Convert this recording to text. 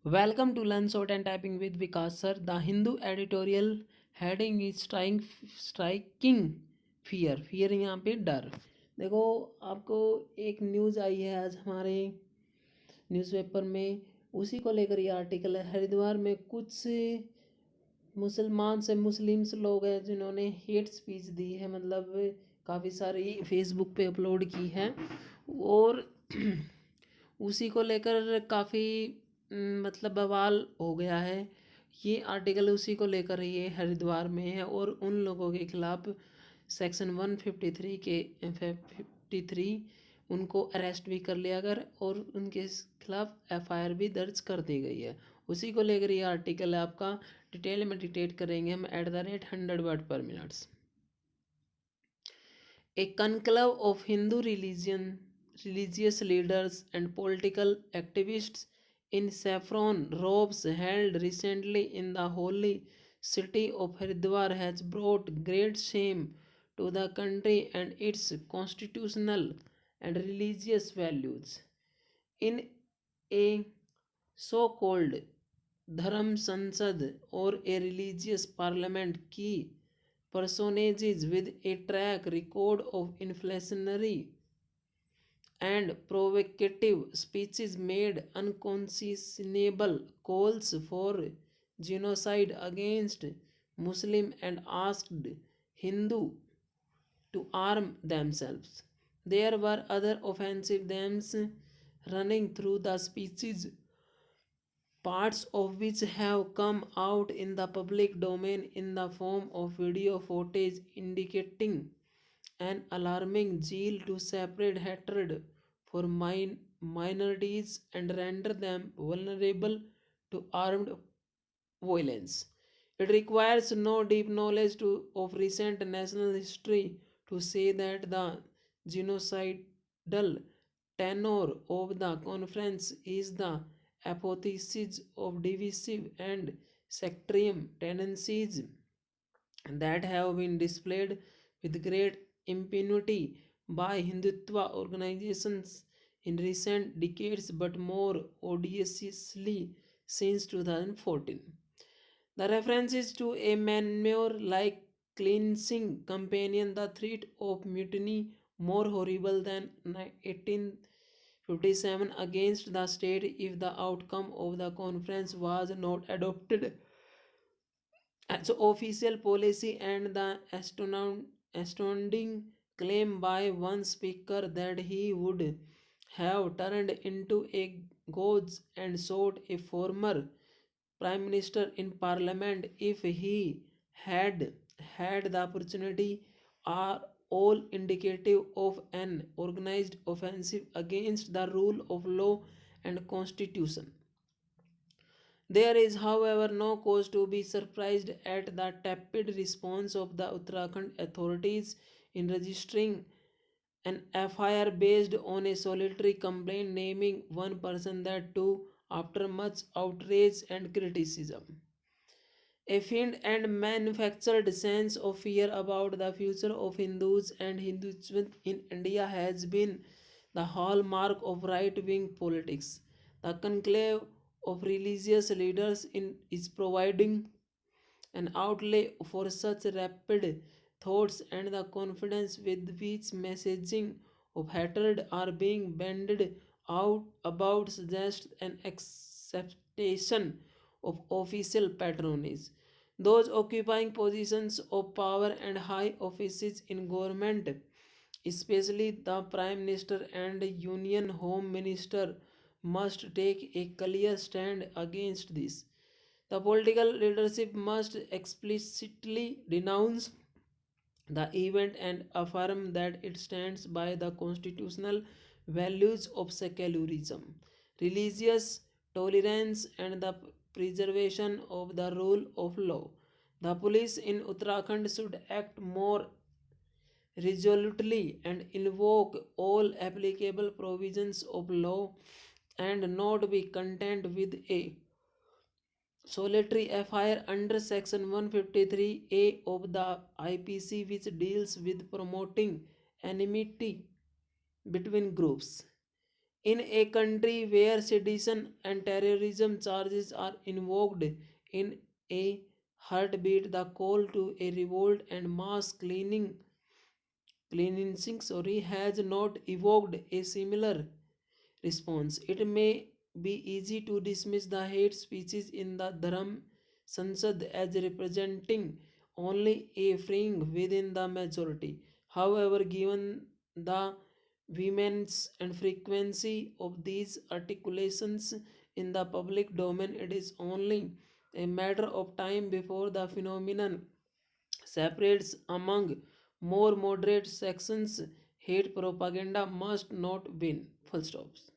Welcome to Learn Short and Typing with Vikas sir. The Hindu editorial heading is striking fear. Fear यहाँ पे डर. देखो आपको एक न्यूज़ आई है आज हमारे न्यूज़पेपर में, उसी को लेकर ये आर्टिकल है। हरिद्वार में कुछ मुस्लिम्स लोग हैं जिन्होंने हेट स्पीच दी है, मतलब काफ़ी सारी फेसबुक पे अपलोड की है और उसी को लेकर काफ़ी मतलब बवाल हो गया है। ये आर्टिकल उसी को लेकर ये हरिद्वार में है और उन लोगों के खिलाफ सेक्शन 153 उनको अरेस्ट भी कर लिया गया और उनके खिलाफ एफआईआर भी दर्ज कर दी गई है। उसी को लेकर ये आर्टिकल है आपका, डिटेल में डिटेट करेंगे हम @100 वर्ड पर minutes. A conclave of religious leaders and political activists in saffron robes held recently in the holy city of Haridwar has brought great shame to the country and its constitutional and religious values. In a so-called Dharam Sansad or a religious parliament, key personages with a track record of inflationary and provocative speeches made unconscionable calls for genocide against Muslim and asked Hindu to arm themselves. There were other offensive themes running through the speeches, parts of which have come out in the public domain in the form of video footage indicating an alarming zeal to separate hatred for minorities and render them vulnerable to armed violence. It requires no deep knowledge of recent national history to say that the genocidal tenor of the conference is the apotheosis of divisive and sectarian tendencies that have been displayed with great impunity by Hindutva organizations in recent decades, but more odiously since 2014. The references to a manure like cleansing companion, the threat of mutiny more horrible than 1857 against the state if the outcome of the conference was not adopted as official policy, and the astounding claim by one speaker that he would have turned into a gauze and shot a former prime minister in parliament if he had had the opportunity are all indicative of an organized offensive against the rule of law and constitution. There is, however, no cause to be surprised at the tepid response of the Uttarakhand authorities in registering an FIR based on a solitary complaint naming one person, that too after much outrage and criticism. A feigned and manufactured sense of fear about the future of Hindus and Hinduism in India has been the hallmark of right wing politics. The conclave of religious leaders is providing an outlay for such rapid thoughts, and the confidence with which messaging of hatred are being banded out about suggests an acceptation of official patronage. Those occupying positions of power and high offices in government, especially the Prime Minister and Union Home Minister, must take a clear stand against this. The political leadership must explicitly denounce the event and affirm that it stands by the constitutional values of secularism, religious tolerance, and the preservation of the rule of law. The police in Uttarakhand should act more resolutely and invoke all applicable provisions of law and not be content with a solitary FIR under Section 153A of the IPC, which deals with promoting enmity between groups. In a country where sedition and terrorism charges are invoked in a heartbeat, the call to a revolt and mass cleansing has not evoked a similar response. It may be easy to dismiss the hate speeches in the Dharam Sansad as representing only a fringe within the majority. However, given the vehemence and frequency of these articulations in the public domain, it is only a matter of time before the phenomenon separates among more moderate sections. Hate propaganda must not win. Full stops.